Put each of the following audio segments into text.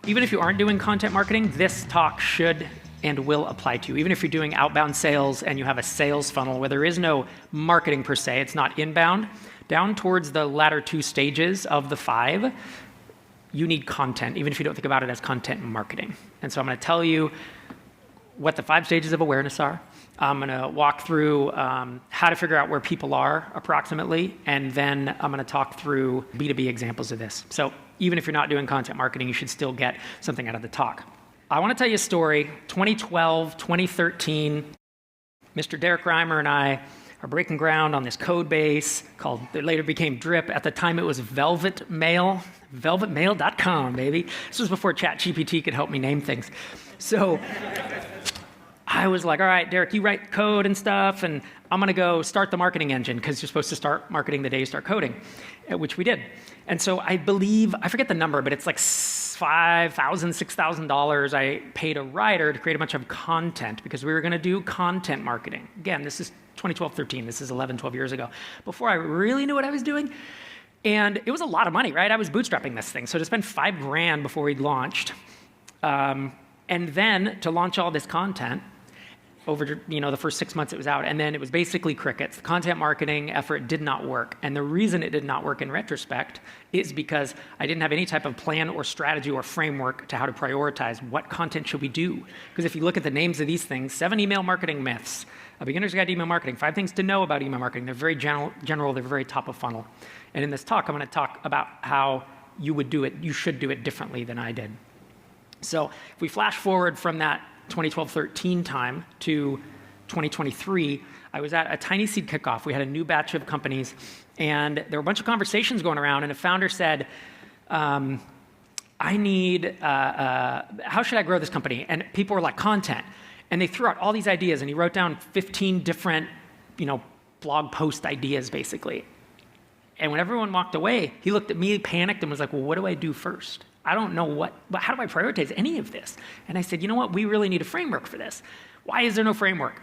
Even if you aren't doing content marketing, this talk should and will apply to you. Even if you're doing outbound sales and you have a sales funnel where there is no marketing per se, it's not inbound, down towards the latter 2 stages of the 5, you need content, even if you don't think about it as content marketing. And so I'm going to tell you what the 5 stages of awareness are. I'm going to walk through how to figure out where people are approximately, and then I'm going to talk through B2B examples of this. So even if you're not doing content marketing, you should still get something out of the talk. I want to tell you a story. 2012, 2013, Mr. Derek Reimer and I are breaking ground on this code base called, that later became Drip. At the time, it was Velvet Mail, velvetmail.com, baby. This was before ChatGPT could help me name things. So I was like, all right, Derek, you write code and stuff, and I'm going to go start the marketing engine because you're supposed to start marketing the day you start coding, which we did. And so I believe, I forget the number, but it's like $5,000, $6,000 I paid a writer to create a bunch of content because we were going to do content marketing. Again, this is 2012, 13. This is 11, 12 years ago, before I really knew what I was doing. And it was a lot of money, right? I was bootstrapping this thing. So to spend $5,000 before we'd launched, and then to launch all this content over the first 6 months it was out, and then it was basically crickets. The content marketing effort did not work. And the reason it did not work in retrospect is because I didn't have any type of plan or strategy or framework to how to prioritize what content should we do. Because if you look at the names of these things, 7 email marketing myths, a beginner's guide to email marketing, 5 things to know about email marketing. They're very general, they're very top of funnel. And in this talk, I'm going to talk about how you would do it, you should do it differently than I did. So if we flash forward from that 2012-13 time to 2023, I was at a tiny seed kickoff. We had a new batch of companies, and there were a bunch of conversations going around, and a founder said, how should I grow this company? And people were like, content. And they threw out all these ideas, and he wrote down 15 different, blog post ideas, basically. And when everyone walked away, he looked at me, panicked, and was like, well, what do I do first? I don't know how do I prioritize any of this? And I said, you know what? We really need a framework for this. Why is there no framework?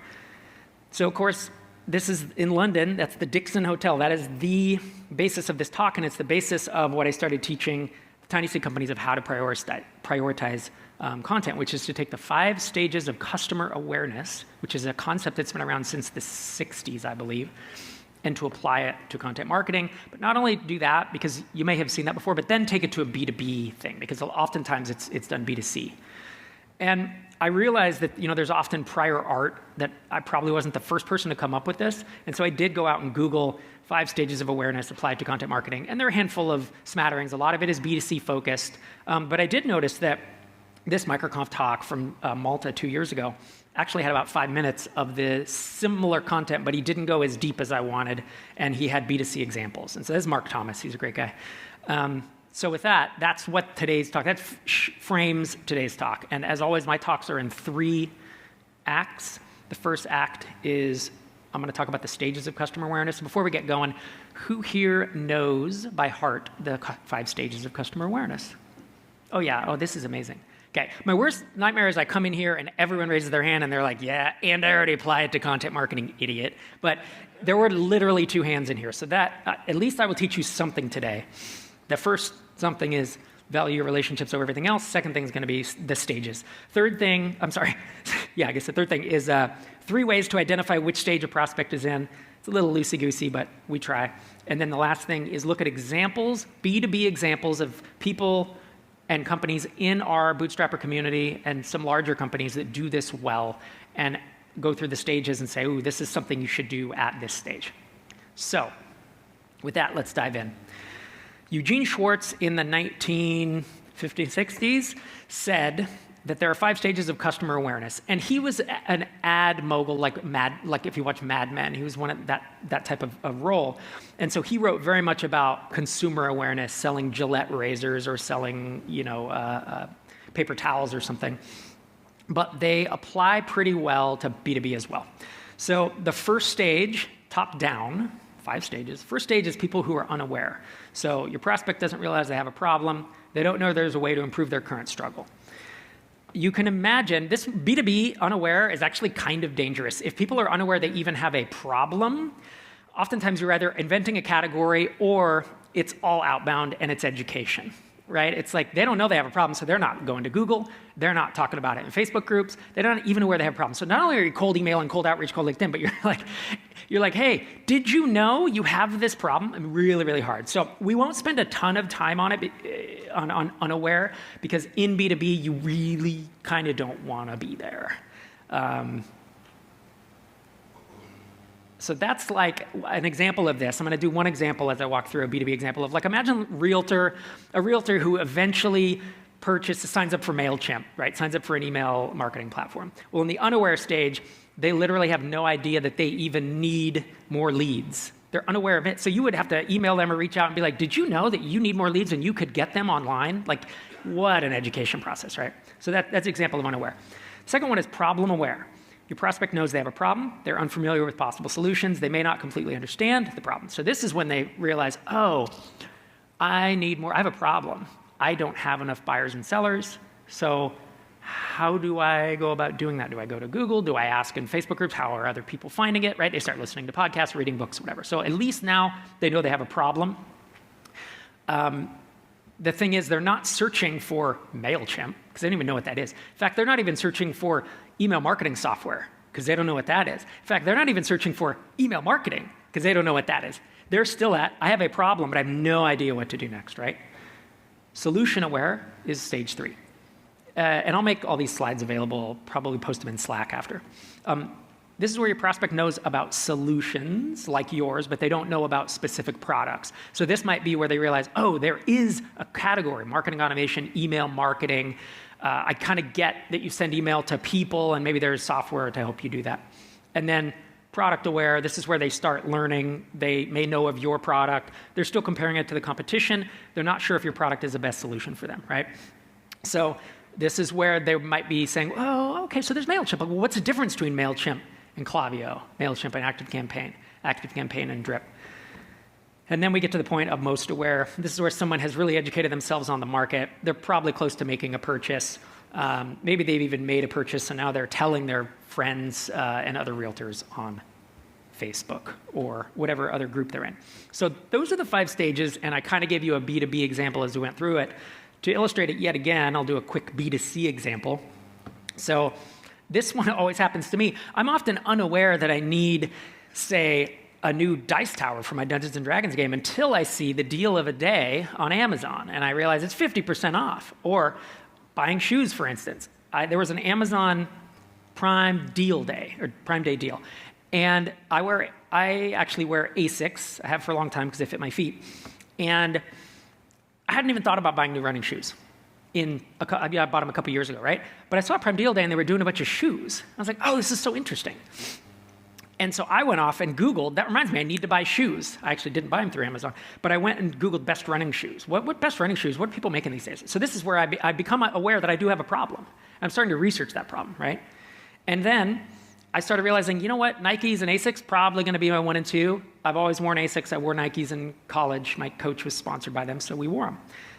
So, of course, this is in London. That's the Dixon Hotel. That is the basis of this talk, and it's the basis of what I started teaching tiny seed companies of how to prioritize content, which is to take the 5 stages of customer awareness, which is a concept that's been around since the 60s, I believe, and to apply it to content marketing. But not only do that, because you may have seen that before, but then take it to a B2B thing, because oftentimes it's done B2C. And I realized that there's often prior art that I probably wasn't the first person to come up with this. And so I did go out and Google 5 stages of awareness applied to content marketing. And there are a handful of smatterings. A lot of it is B2C focused. But I did notice that this MicroConf talk from Malta 2 years ago actually had about 5 minutes of the similar content, but he didn't go as deep as I wanted, and he had B2C examples. And so this is Mark Thomas. He's a great guy. So with that, that's what today's talk, that frames today's talk. And as always, my talks are in 3 acts. The first act is I'm going to talk about the stages of customer awareness. Before we get going, who here knows by heart the 5 stages of customer awareness? Oh, yeah. Oh, this is amazing. Okay, my worst nightmare is I come in here and everyone raises their hand and they're like, yeah, and I already applied it to content marketing, idiot. But there were literally 2 hands in here. So that, at least I will teach you something today. The first something is value your relationships over everything else. Second thing is going to be the stages. Third thing, the third thing is 3 ways to identify which stage a prospect is in. It's a little loosey-goosey, but we try. And then the last thing is look at examples, B2B examples of people and companies in our bootstrapper community and some larger companies that do this well, and go through the stages and say, ooh, this is something you should do at this stage. So with that, let's dive in. Eugene Schwartz in the 1950s, 60s said that there are 5 stages of customer awareness. And he was an ad mogul, like if you watch Mad Men, he was one of that type of role. And so he wrote very much about consumer awareness, selling Gillette razors or selling, paper towels or something. But they apply pretty well to B2B as well. So the first stage, top down, 5 stages. First stage is people who are unaware. So your prospect doesn't realize they have a problem. They don't know there's a way to improve their current struggle. You can imagine this B2B unaware is actually kind of dangerous. If people are unaware they even have a problem, oftentimes you're either inventing a category or it's all outbound and it's education, right? It's like they don't know they have a problem, so they're not going to Google. They're not talking about it in Facebook groups. They don't even know where they have problems. So not only are you cold emailing, cold outreach, cold LinkedIn, but you're like, hey, did you know you have this problem? And really, really hard. So we won't spend a ton of time on it, on unaware, because in B2B, you really kind of don't want to be there. So that's like an example of this. I'm going to do one example as I walk through a B2B example of, like, imagine a realtor who eventually signs up for MailChimp, right? Signs up for an email marketing platform. Well, in the unaware stage, they literally have no idea that they even need more leads. They're unaware of it. So you would have to email them or reach out and be like, did you know that you need more leads and you could get them online? Like, what an education process, right? So that's an example of unaware. Second one is problem aware. Your prospect knows they have a problem. They're unfamiliar with possible solutions. They may not completely understand the problem. So this is when they realize, oh, I need more. I have a problem. I don't have enough buyers and sellers. So how do I go about doing that? Do I go to Google? Do I ask in Facebook groups? How are other people finding it, right? They start listening to podcasts, reading books, whatever. So at least now they know they have a problem. The thing is, they're not searching for MailChimp, because they don't even know what that is. In fact, they're not even searching for email marketing software, because they don't know what that is. In fact, they're not even searching for email marketing, because they don't know what that is. They're still at, I have a problem, but I have no idea what to do next, right? Solution aware is stage 3. And I'll make all these slides available, probably post them in Slack after. This is where your prospect knows about solutions like yours, but they don't know about specific products. So this might be where they realize, oh, there is a category, marketing automation, email marketing. I kind of get that you send email to people, and maybe there's software to help you do that. And then product aware, this is where they start learning. They may know of your product. They're still comparing it to the competition. They're not sure if your product is the best solution for them, right? So this is where they might be saying, oh, okay, so there's MailChimp. Well, what's the difference between MailChimp and Klaviyo, MailChimp and ActiveCampaign and Drip? And then we get to the point of most aware. This is where someone has really educated themselves on the market. They're probably close to making a purchase. Maybe they've even made a purchase, and now they're telling their friends and other realtors on Facebook or whatever other group they're in. So those are the 5 stages, and I kind of gave you a B2B example as we went through it. To illustrate it yet again, I'll do a quick B2C example. So this one always happens to me. I'm often unaware that I need, say, a new dice tower for my Dungeons & Dragons game until I see the deal of a day on Amazon, and I realize it's 50% off. Or buying shoes, for instance. There was an Amazon Prime deal day, or Prime Day deal, and I actually wear Asics. I have for a long time because they fit my feet. And I hadn't even thought about buying new running shoes. I bought them a couple years ago, right? But I saw Prime Deal Day, and they were doing a bunch of shoes. I was like, oh, this is so interesting. And so I went off and Googled, that reminds me, I need to buy shoes. I actually didn't buy them through Amazon, but I went and Googled best running shoes. What best running shoes? What are people making these days? So this is where I become aware that I do have a problem. I'm starting to research that problem, right? And then I started realizing, you know what? Nikes and Asics probably going to be my 1 and 2. I've always worn Asics. I wore Nikes in college. My coach was sponsored by them, so we wore them.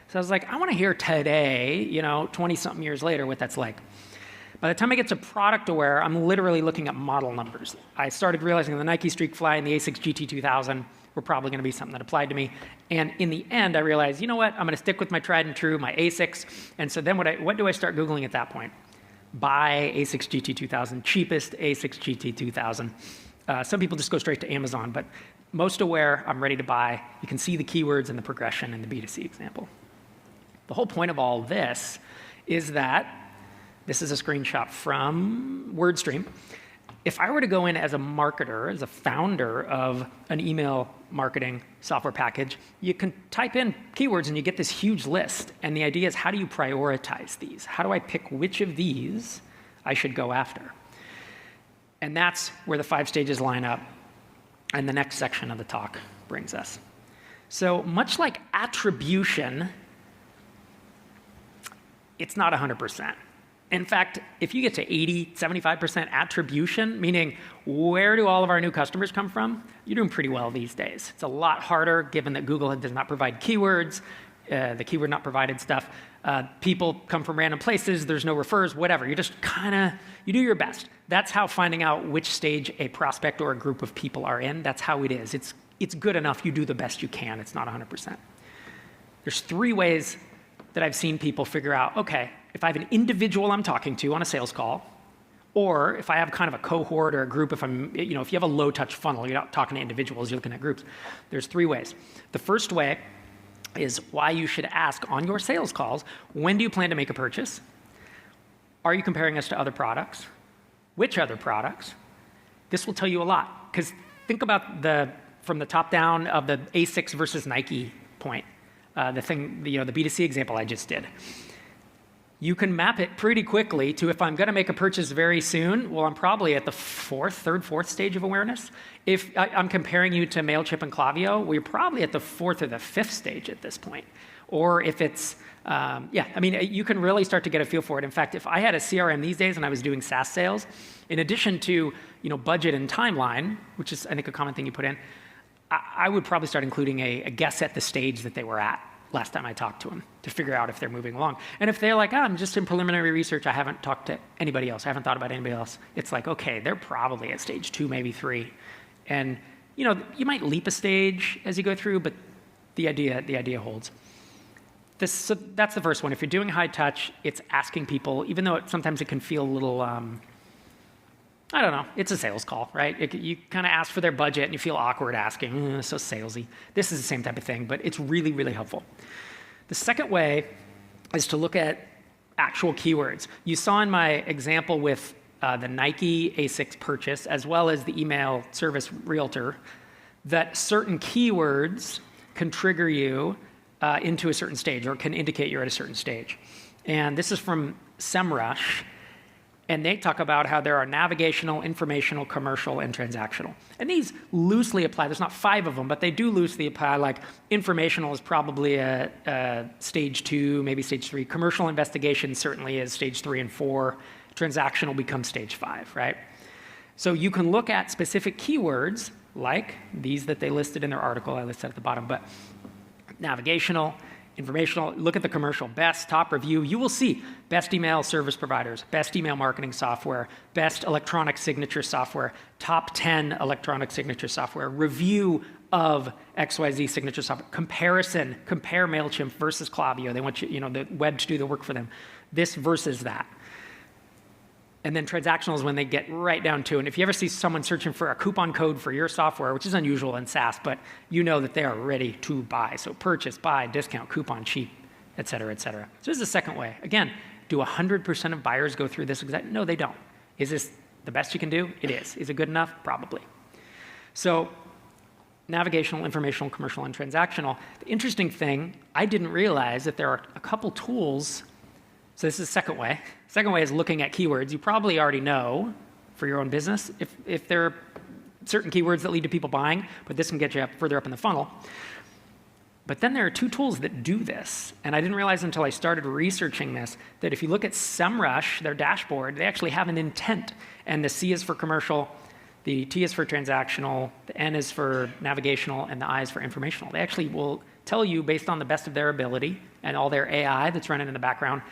So I was like, I want to hear today, 20-something years later, what that's like. By the time I get to product aware, I'm literally looking at model numbers. I started realizing the Nike Streak Fly and the Asics GT2000 were probably going to be something that applied to me. And in the end, I realized, you know what? I'm going to stick with my tried and true, my Asics. And so then what do I start Googling at that point? Buy Asics GT2000, cheapest Asics GT2000. Some people just go straight to Amazon, but most aware, I'm ready to buy. You can see the keywords and the progression in the B2C example. The whole point of all this is that this is a screenshot from WordStream. If I were to go in as a marketer, as a founder of an email marketing software package, you can type in keywords and you get this huge list. And the idea is, how do you prioritize these? How do I pick which of these I should go after? And that's where the 5 stages line up and the next section of the talk brings us. So much like attribution, it's not 100%. In fact, if you get to 80, 75% attribution, meaning where do all of our new customers come from, you're doing pretty well these days. It's a lot harder given that Google does not provide keywords, the keyword not provided stuff. People come from random places, there's no refers, whatever. You just you do your best. That's how finding out which stage a prospect or a group of people are in, that's how it is. It's good enough, you do the best you can. It's not 100%. There's 3 ways that I've seen people figure out, okay, if I have an individual I'm talking to on a sales call, or if I have kind of a cohort or a group, if you have a low touch funnel, you're not talking to individuals, you're looking at groups. There's 3 ways. The first way is why you should ask on your sales calls, when do you plan to make a purchase? Are you comparing us to other products? Which other products? This will tell you a lot, because think about from the top down of the ASICS versus Nike point, the B2C example I just did. You can map it pretty quickly to, if I'm going to make a purchase very soon, well, I'm probably at the third, fourth stage of awareness. If I'm comparing you to MailChimp and Klaviyo, we're probably at the 4th or the 5th stage at this point. Or if it's, you can really start to get a feel for it. In fact, if I had a CRM these days and I was doing SaaS sales, in addition to budget and timeline, which is, I think, a common thing you put in, I would probably start including a guess at the stage that they were at last time I talked to them, to figure out if they're moving along. And if they're like, I'm just in preliminary research, I haven't talked to anybody else, I haven't thought about anybody else, it's like, okay, they're probably at stage 2, maybe 3. And you might leap a stage as you go through, but the idea holds. So that's the first one. If you're doing high touch, it's asking people, even though sometimes it can feel a little, I don't know, it's a sales call, right? You kind of ask for their budget and you feel awkward asking, so salesy. This is the same type of thing, but it's really, really helpful. The second way is to look at actual keywords. You saw in my example with the Nike ASICS purchase, as well as the email service realtor, that certain keywords can trigger you into a certain stage, or can indicate you're at a certain stage. And this is from SEMrush. And they talk about how there are navigational, informational, commercial, and transactional. And these loosely apply. There's not 5 of them, but they do loosely apply. Like informational is probably a stage 2, maybe stage 3. Commercial investigation certainly is stage 3 and 4. Transactional becomes stage 5, right? So you can look at specific keywords like these that they listed in their article. I listed at the bottom, but navigational, informational, look at the commercial, best, top review. You will see best email service providers, best email marketing software, best electronic signature software, top 10 electronic signature software, review of XYZ signature software, comparison, compare MailChimp versus Klaviyo. They want the web to do the work for them. This versus that. And then transactional is when they get right down to it. And if you ever see someone searching for a coupon code for your software, which is unusual in SaaS, but you know that they are ready to buy. So purchase, buy, discount, coupon, cheap, et cetera, et cetera. So this is the second way. Again, do 100% of buyers go through this exact? No, they don't. Is this the best you can do? It is. Is it good enough? Probably. So navigational, informational, commercial, and transactional. The interesting thing, I didn't realize that there are a couple tools. So this is the second way. Second way is looking at keywords. You probably already know for your own business if there are certain keywords that lead to people buying, but this can get you further up in the funnel. But then there are 2 tools that do this. And I didn't realize until I started researching this that if you look at SEMrush, their dashboard, they actually have an intent. And the C is for commercial, the T is for transactional, the N is for navigational, and the I is for informational. They actually will tell you, based on the best of their ability and all their AI that's running in the background,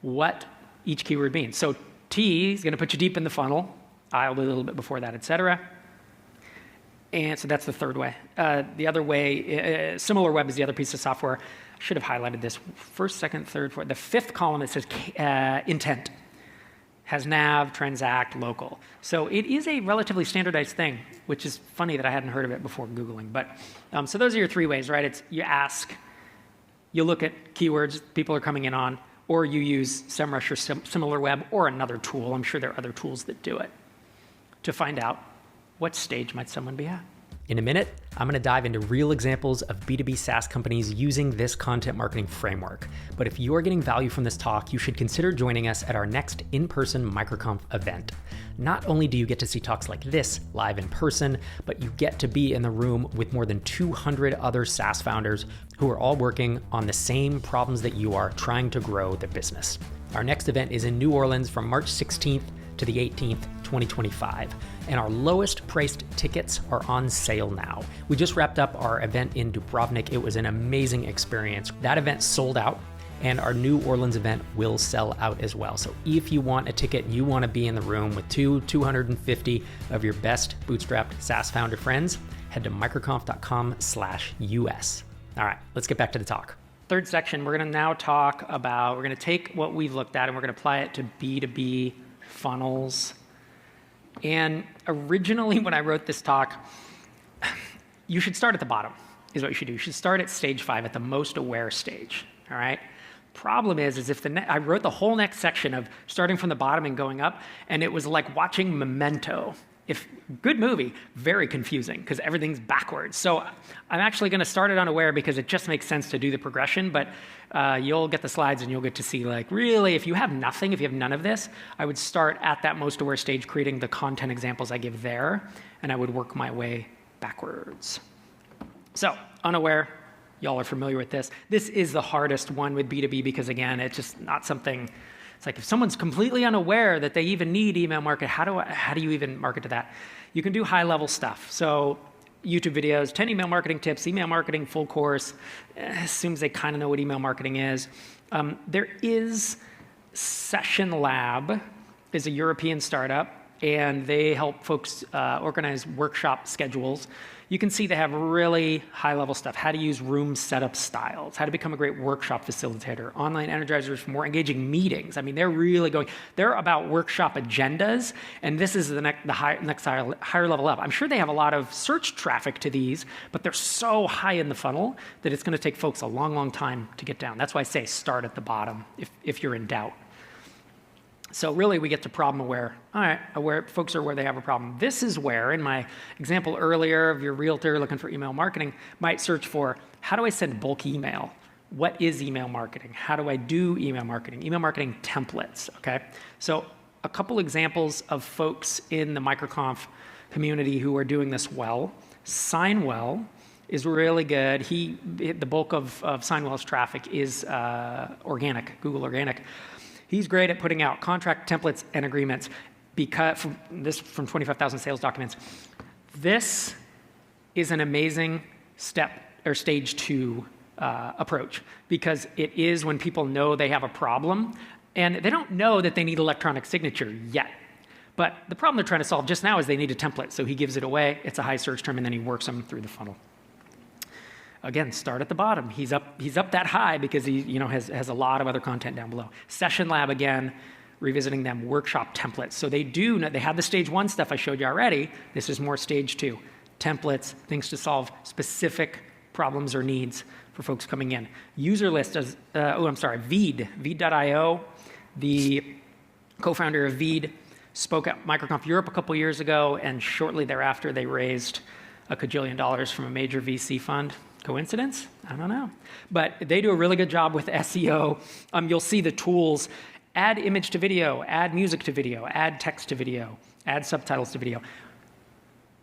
what each keyword means. So T is going to put you deep in the funnel. I will do a little bit before that, et cetera. And so that's the third way. The other way, SimilarWeb is the other piece of software. I should have highlighted this. First, second, third, fourth. The 5th column, it says intent. Has nav, transact, local. So it is a relatively standardized thing, which is funny that I hadn't heard of it before Googling. But so those are your 3 ways, right? It's you ask, you look at keywords people are coming in on, or you use SEMrush or SimilarWeb or another tool. I'm sure there are other tools that do it to find out what stage might someone be at. In a minute, I'm going to dive into real examples of B2B SaaS companies using this content marketing framework. But if you are getting value from this talk, you should consider joining us at our next in-person MicroConf event. Not only do you get to see talks like this live in person, but you get to be in the room with more than 200 other SaaS founders who are all working on the same problems that you are, trying to grow their business. Our next event is in New Orleans from March 16th to the 18th, 2025. And our lowest priced tickets are on sale now. We just wrapped up our event in Dubrovnik. It was an amazing experience. That event sold out, and our New Orleans event will sell out as well. So if you want a ticket, you want to be in the room with 250 of your best bootstrapped SaaS founder friends, head to microconf.com/US. All right, let's get back to the talk. third section, we're going to now talk about, we're going to take what we've looked at and we're going to apply it to B2B funnels. And originally when I wrote this talk, you should start at the bottom, is what you should do. You should start at stage 5, at the most aware stage, all right? Problem is if I wrote the whole next section of starting from the bottom and going up, and it was like watching Memento. Good movie, very confusing because everything's backwards. So I'm actually going to start it unaware because it just makes sense to do the progression, but you'll get the slides and you'll get to see, like, really, if you have nothing, if you have none of this, I would start at that most aware stage, creating the content examples I give there, and I would work my way backwards. So unaware, y'all are familiar with this. This is the hardest one with B2B because, again, it's just not something. It's like if someone's completely unaware that they even need email marketing, how do you even market to that? You can do high-level stuff. So YouTube videos, 10 email marketing tips, email marketing full course, assumes they kind of know what email marketing is. There is Session Lab, is a European startup, and they help folks organize workshop schedules. You can see they have really high-level stuff, how to use room setup styles, how to become a great workshop facilitator, online energizers for more engaging meetings. I mean, they're about workshop agendas, and this is the next higher level up. I'm sure they have a lot of search traffic to these, but they're so high in the funnel that it's going to take folks a long, long time to get down. That's why I say start at the bottom if you're in doubt. So really, we get to problem aware. All right, folks are where they have a problem. This is where, in my example earlier of your realtor looking for email marketing, might search for, how do I send bulk email? What is email marketing? How do I do email marketing? Email marketing templates, okay? So a couple examples of folks in the MicroConf community who are doing this well. Signwell is really good. The bulk of Signwell's traffic is organic, Google organic. He's great at putting out contract templates and agreements from 25,000 sales documents. This is an amazing stage 2 approach because it is when people know they have a problem and they don't know that they need electronic signature yet. But the problem they're trying to solve just now is they need a template. So he gives it away. It's a high search term, and then he works them through the funnel. Again, start at the bottom. He's up that high because he has a lot of other content down below. Session Lab, again, revisiting them, workshop templates. So they have the stage 1 stuff I showed you already. This is more stage 2. Templates, things to solve specific problems or needs for folks coming in. User list does, Veed.io, the co-founder of Veed, spoke at MicroConf Europe a couple years ago, and shortly thereafter they raised $1 kajillion from a major VC fund. Coincidence? I don't know. But they do a really good job with SEO. You'll see the tools: add image to video, add music to video, add text to video, add subtitles to video.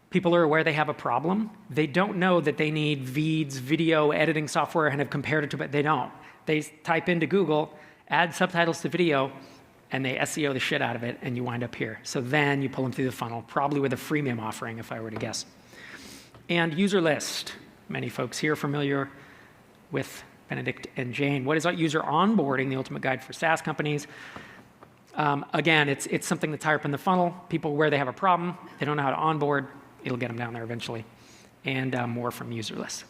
People are aware they have a problem. They don't know that they need Veed's video editing software and have compared it to, but they don't. They type into Google, add subtitles to video, and they SEO the shit out of it, and you wind up here. So then you pull them through the funnel, probably with a freemium offering, if I were to guess. And user list. Many folks here are familiar with Benedict and Jane. What is user onboarding, the ultimate guide for SaaS companies? Again, it's something that's higher up in the funnel. People where they have a problem, they don't know how to onboard. It'll get them down there eventually. And more from user lists.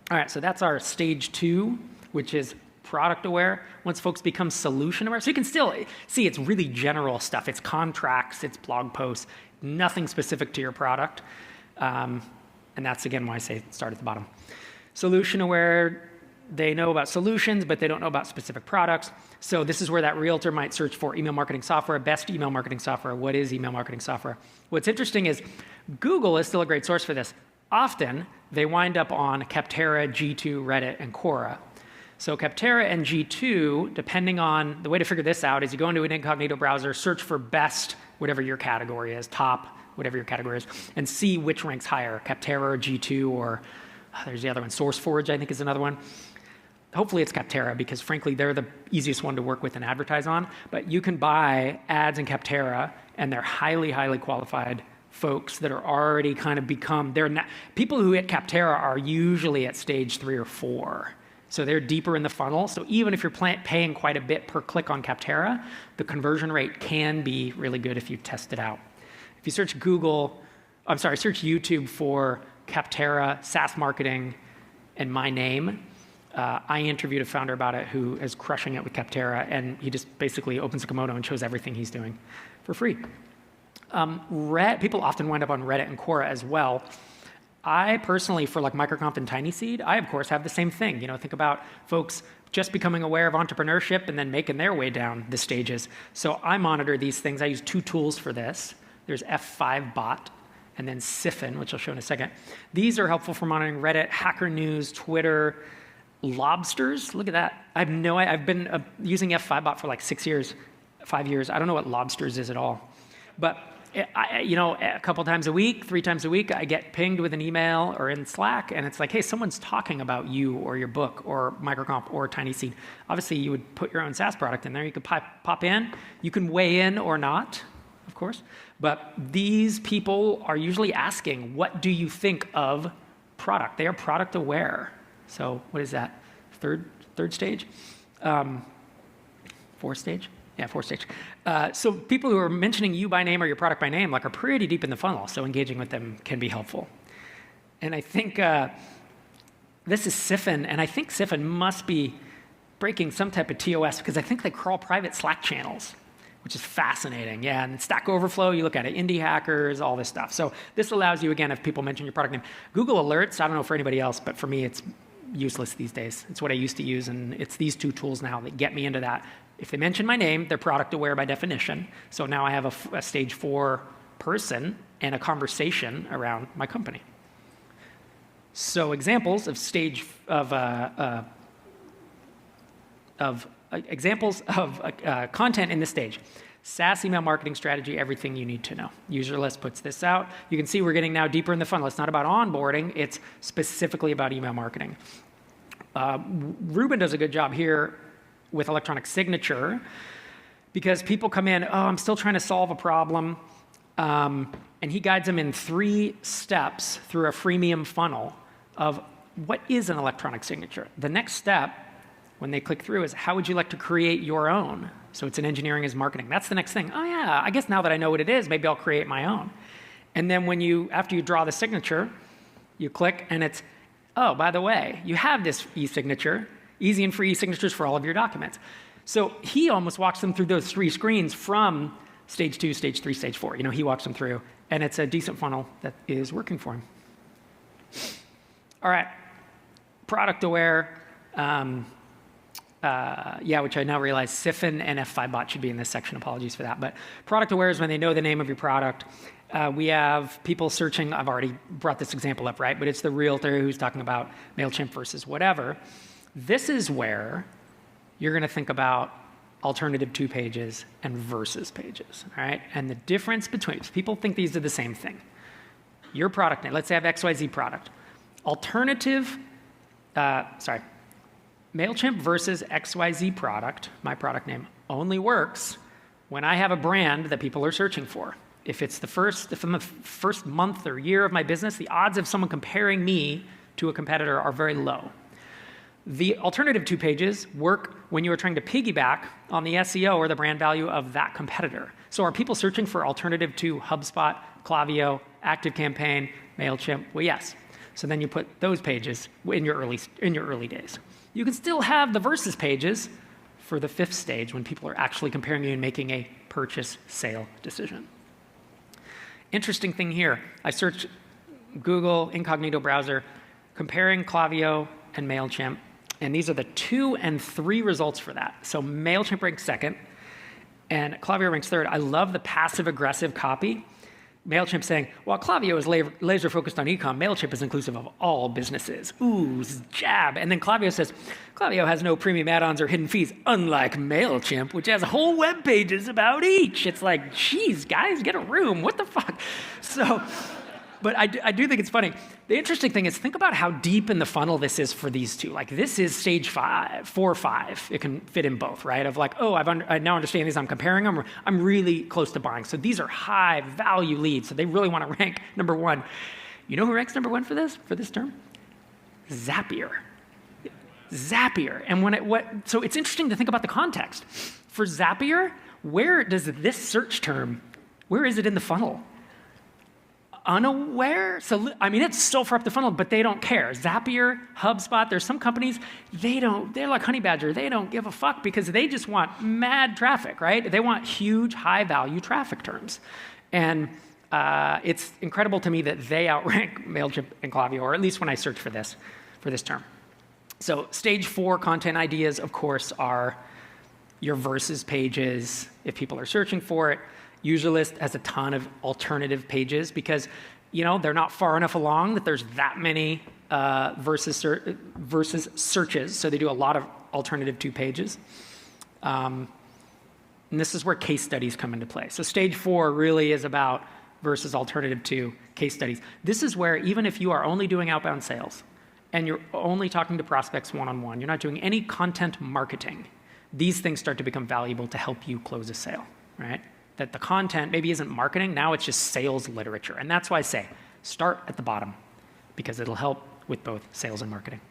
All right, so that's our stage 2, which is product aware. Once folks become solution aware, so you can still see it's really general stuff. It's contracts, it's blog posts, nothing specific to your product. And that's, again, why I say start at the bottom. Solution aware, they know about solutions, but they don't know about specific products. So this is where that realtor might search for email marketing software, best email marketing software. What is email marketing software? What's interesting is Google is still a great source for this. Often, they wind up on Capterra, G2, Reddit, and Quora. So Capterra and G2, depending on the way to figure this out, is you go into an incognito browser, search for best, whatever your category is, top, whatever your category is, and see which ranks higher, Capterra or G2, or there's the other one, SourceForge, I think is another one. Hopefully it's Capterra because, frankly, they're the easiest one to work with and advertise on. But you can buy ads in Capterra, and they're highly, highly qualified folks that are already kind of people who hit Capterra are usually at stage 3 or 4. So they're deeper in the funnel. So even if you're paying quite a bit per click on Capterra, the conversion rate can be really good if you test it out. If you search search YouTube for Capterra, SaaS marketing, and my name, I interviewed a founder about it who is crushing it with Capterra, and he just basically opens a Komodo and shows everything he's doing for free. People often wind up on Reddit and Quora as well. I personally, for like MicroConf and TinySeed, I of course have the same thing. Think about folks just becoming aware of entrepreneurship and then making their way down the stages. So I monitor these things. I use 2 tools for this. There's F5 Bot and then Siphon, which I'll show in a second. These are helpful for monitoring Reddit, Hacker News, Twitter, Lobsters. Look at that. I've been using F5 Bot for like 5 years. I don't know what Lobsters is at all. But a couple times a week, 3 times a week, I get pinged with an email or in Slack, and it's like, hey, someone's talking about you or your book or MicroConf or TinySeed. Obviously, you would put your own SaaS product in there. You could pop in. You can weigh in or not, of course. But these people are usually asking, what do you think of product? They are product aware. So what is that? Third stage? 4th stage? Yeah, 4th stage. So people who are mentioning you by name or your product by name are pretty deep in the funnel, so engaging with them can be helpful. And I think this is Siphon, and I think Siphon must be breaking some type of TOS because I think they crawl private Slack channels, which is fascinating. Yeah, and Stack Overflow, you look at it, indie hackers, all this stuff. So this allows you, again, if people mention your product name. Google Alerts, I don't know for anybody else, but for me it's useless these days. It's what I used to use, and it's these 2 tools now that get me into that. If they mention my name, they're product aware by definition. So now I have a stage 4 person and a conversation around my company. So examples of content in this stage. SaaS email marketing strategy, everything you need to know. User list puts this out. You can see we're getting now deeper in the funnel. It's not about onboarding. It's specifically about email marketing. Ruben does a good job here with electronic signature because people come in, I'm still trying to solve a problem. And he guides them in 3 steps through a freemium funnel of what is an electronic signature. The next step, when they click through, is how would you like to create your own? So it's an engineering as marketing. That's the next thing. Oh yeah, I guess now that I know what it is, maybe I'll create my own. And then after you draw the signature, you click and it's, oh, by the way, you have this e-signature, easy and free e-signatures for all of your documents. So he almost walks them through those 3 screens from stage 2, stage 3, stage 4. He walks them through, and it's a decent funnel that is working for him. All right, product aware. Which I now realize Siphon and F5 Bot should be in this section. Apologies for that. But product aware is when they know the name of your product. We have people searching. I've already brought this example up, right? But it's the realtor who's talking about MailChimp versus whatever. This is where you're going to think about alternative to pages and versus pages, all right? And the difference between, people think these are the same thing. Your product name, let's say I have XYZ product. MailChimp versus XYZ product, my product name, only works when I have a brand that people are searching for. If I'm the first month or year of my business, the odds of someone comparing me to a competitor are very low. The alternative 2 pages work when you are trying to piggyback on the SEO or the brand value of that competitor. So are people searching for alternative to HubSpot, Klaviyo, ActiveCampaign, MailChimp? Well, yes. So then you put those pages in your early days. You can still have the versus pages for the 5th stage when people are actually comparing you and making a purchase sale decision. Interesting thing here, I searched Google incognito browser comparing Klaviyo and MailChimp, and these are the 2 and 3 results for that. So MailChimp ranks 2nd, and Klaviyo ranks 3rd. I love the passive-aggressive copy. MailChimp saying, while Klaviyo is laser-focused on e-com, MailChimp is inclusive of all businesses. Ooh, this is jab. And then Klaviyo says, Klaviyo has no premium add-ons or hidden fees, unlike MailChimp, which has whole web pages about each. It's like, geez, guys, get a room. What the fuck? So, but I do think it's funny. The interesting thing is, think about how deep in the funnel this is for these 2. Like, this is stage 4 or 5. It can fit in both, right? Of like, oh, I now understand these. I'm comparing them. Or I'm really close to buying. So these are high-value leads. So they really want to rank number 1. You know who ranks number 1 for this term? Zapier. Zapier. And so it's interesting to think about the context. For Zapier, where does this search term, where is it in the funnel? unaware. So, I mean, it's still far up the funnel, but they don't care. Zapier, HubSpot, there's some companies, they're like Honey Badger. They don't give a fuck because they just want mad traffic, right? They want huge, high-value traffic terms. And it's incredible to me that they outrank MailChimp and Klaviyo, or at least when I search for this term. So stage 4 content ideas, of course, are your versus pages, if people are searching for it. User list has a ton of alternative pages because, they're not far enough along that there's that many versus searches. So they do a lot of alternative to pages. And this is where case studies come into play. So stage 4 really is about versus alternative to case studies. This is where even if you are only doing outbound sales and you're only talking to prospects one-on-one, you're not doing any content marketing, these things start to become valuable to help you close a sale, right? That the content maybe isn't marketing, now it's just sales literature. And that's why I say start at the bottom because it'll help with both sales and marketing.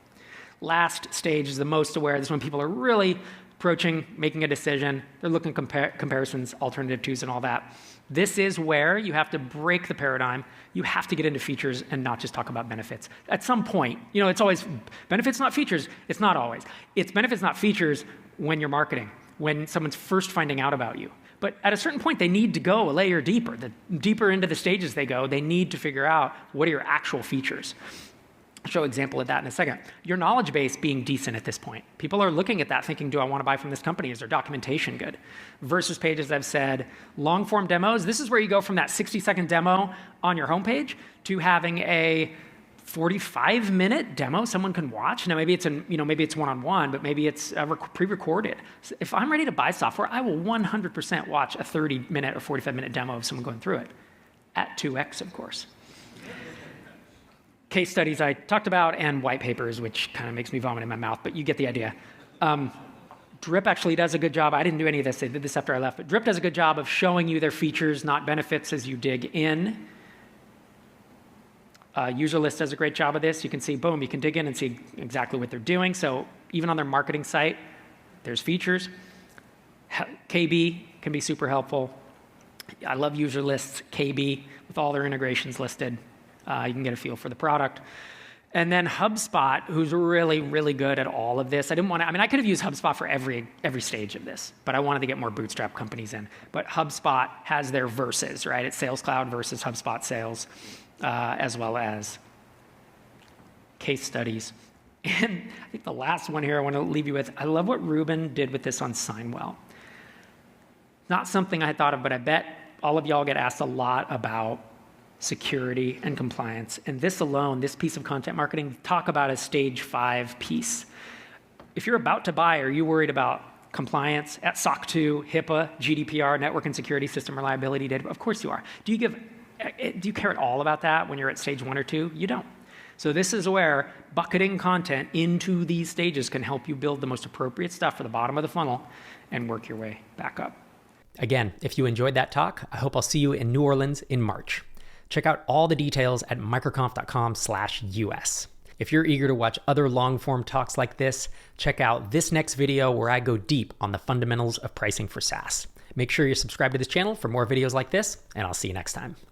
Last stage is the most aware. This is when people are really approaching, making a decision. They're looking at comparisons, alternative twos and all that. This is where you have to break the paradigm. You have to get into features and not just talk about benefits. At some point, it's always benefits, not features. It's not always. It's benefits, not features when you're marketing, when someone's first finding out about you. But at a certain point, they need to go a layer deeper. The deeper into the stages they go, they need to figure out what are your actual features. I'll show an example of that in a second. Your knowledge base being decent at this point. People are looking at that thinking, do I want to buy from this company? Is their documentation good? Versus pages, I've said, long form demos. This is where you go from that 60-second demo on your homepage to having a 45-minute demo someone can watch. Now, maybe it's one-on-one, but maybe it's pre-recorded. So if I'm ready to buy software, I will 100% watch a 30-minute or 45-minute demo of someone going through it at 2x, of course. Case studies I talked about and white papers, which kind of makes me vomit in my mouth, but you get the idea. Drip actually does a good job. I didn't do any of this. They did this after I left, but Drip does a good job of showing you their features, not benefits, as you dig in. User List does a great job of this. You can see, boom, you can dig in and see exactly what they're doing. So even on their marketing site, there's features. KB can be super helpful. I love User Lists, KB, with all their integrations listed. You can get a feel for the product. And then HubSpot, who's really, really good at all of this. I could have used HubSpot for every stage of this, but I wanted to get more bootstrap companies in. But HubSpot has their versus, right? It's Sales Cloud versus HubSpot Sales, as well as case studies. And I think the last one here I want to leave you with, I love what Ruben did with this on Signwell. Not something I had thought of, but I bet all of y'all get asked a lot about security and compliance. And this alone, this piece of content marketing, talk about a stage 5 piece. If you're about to buy, are you worried about compliance at SOC 2, HIPAA, GDPR, network and security, system reliability data? Of course you are. Do you care at all about that when you're at stage 1 or 2? You don't. So this is where bucketing content into these stages can help you build the most appropriate stuff for the bottom of the funnel and work your way back up. Again, if you enjoyed that talk, I hope I'll see you in New Orleans in March. Check out all the details at microconf.com/US. If you're eager to watch other long-form talks like this, check out this next video where I go deep on the fundamentals of pricing for SaaS. Make sure you're subscribed to this channel for more videos like this, and I'll see you next time.